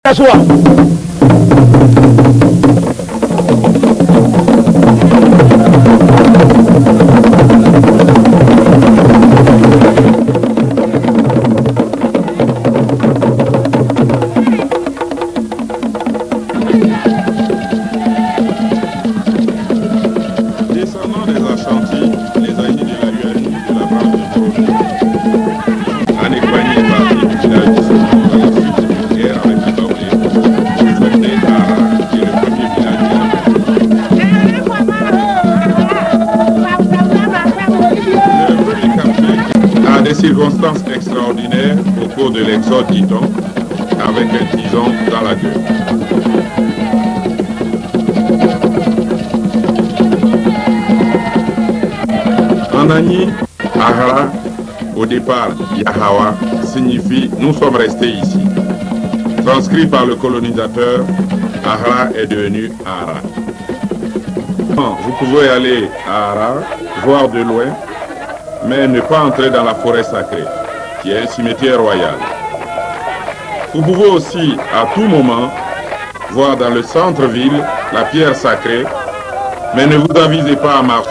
Kasuwa. Descendant des Ashantis, les aïeux de la UN de la branche de Toro. Anekwani est parti du village de Soto à la suite d'une guerre avec les Baoulés. Venez Ara, qui est le premier village de Le premier capté a des circonstances extraordinaires au cours de l'exode, dit-on, avec un tison dans la gueule. En Agni, Ahara, au départ Yahawa, signifie « nous sommes restés ici ». Transcrit par le colonisateur, Ahara est devenu Ara. Vous pouvez aller à Ara, voir de loin, mais ne pas entrer dans la forêt sacrée, qui est un cimetière royal. Vous pouvez aussi, à tout moment, voir dans le centre-ville la pierre sacrée, mais ne vous avisez pas à marcher.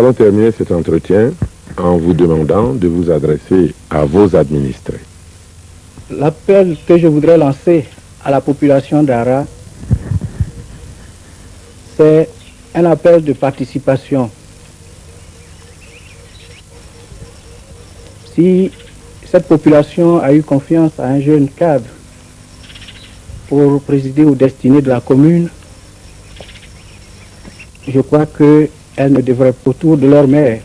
allons terminer cet entretien en vous demandant de vous adresser à vos administrés. L'appel que je voudrais lancer à la population d'Ara, c'est un appel de participation. Si cette population a eu confiance à un jeune cadre pour présider aux destinées de la commune, je crois qu'elle ne devrait pas autour de leur mère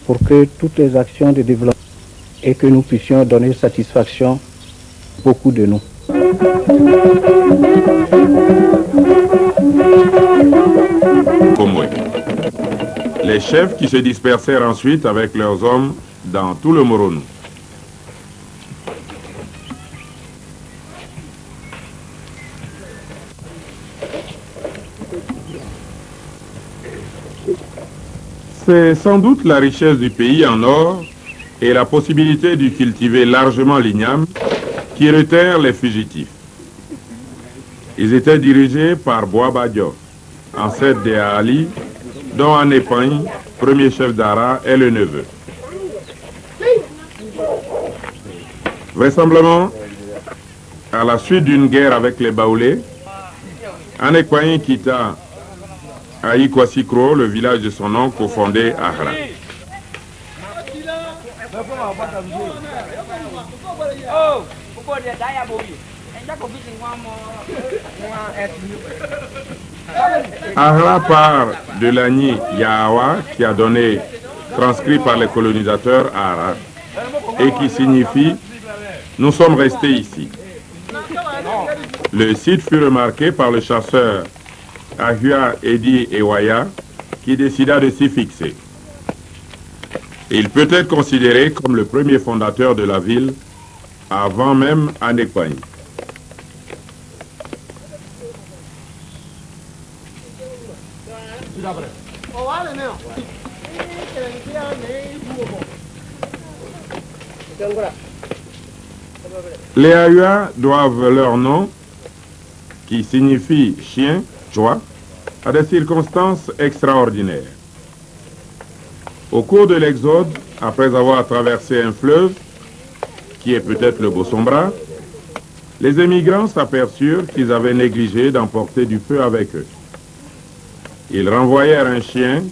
pour que toutes les actions de développement et que nous puissions donner satisfaction à beaucoup de nous. Komwe. Les chefs qui se dispersèrent ensuite avec leurs hommes dans tout le Moronou. C'est sans doute la richesse du pays en or et la possibilité de cultiver largement l'igname qui retinrent les fugitifs. Ils étaient dirigés par Boaba Diop, ancêtre des Ali, dont Anépagne, premier chef d'Ara, est le neveu. Vraisemblablement, à la suite d'une guerre avec les Baoulés, Anépagne quitta Aïkwasikro, le village de son oncle, pour fonder Ahra. Ahra part de l'Agni Yahawa, qui a donné, transcrit par les colonisateurs, Ahra, et qui signifie « Nous sommes restés ici ». Le site fut remarqué par le chasseur Ahua Edi Ewaya, qui décida de s'y fixer. Il peut être considéré comme le premier fondateur de la ville, avant même Anépagne. Les Ahua doivent leur nom, qui signifie chien, joie, à des circonstances extraordinaires. Au cours de l'exode, après avoir traversé un fleuve, qui est peut-être le Bosombra, les émigrants s'aperçurent qu'ils avaient négligé d'emporter du feu avec eux. Ils renvoyèrent un chien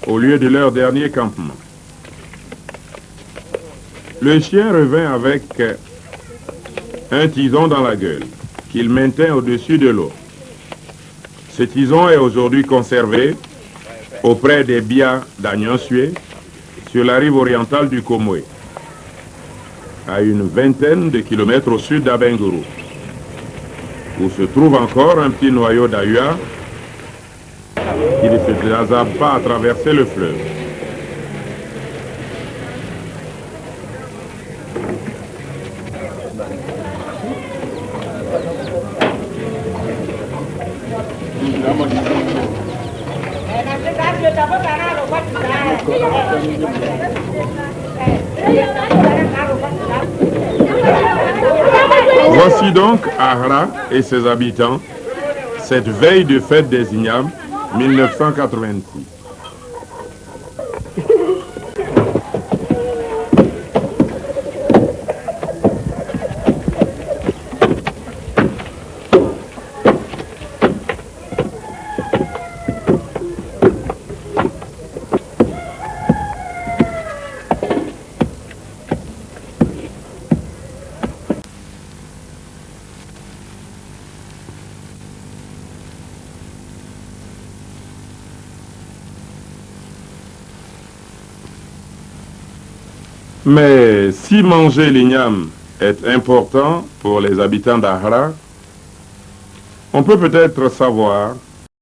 au lieu de leur dernier campement. Le chien revint avec un tison dans la gueule, qu'il maintint au-dessus de l'eau. Ce tison est aujourd'hui conservé auprès des Bias d'Agnonsué, sur la rive orientale du Komwe, à une vingtaine de kilomètres au sud d'Abengourou, où se trouve encore un petit noyau d'Ahua qui ne se hasarde pas à traverser le fleuve. Voici donc Ahra et ses habitants, cette veille de fête des Ignames, 1986. Mais si manger l'igname est important pour les habitants d'Ahra, on peut peut-être savoir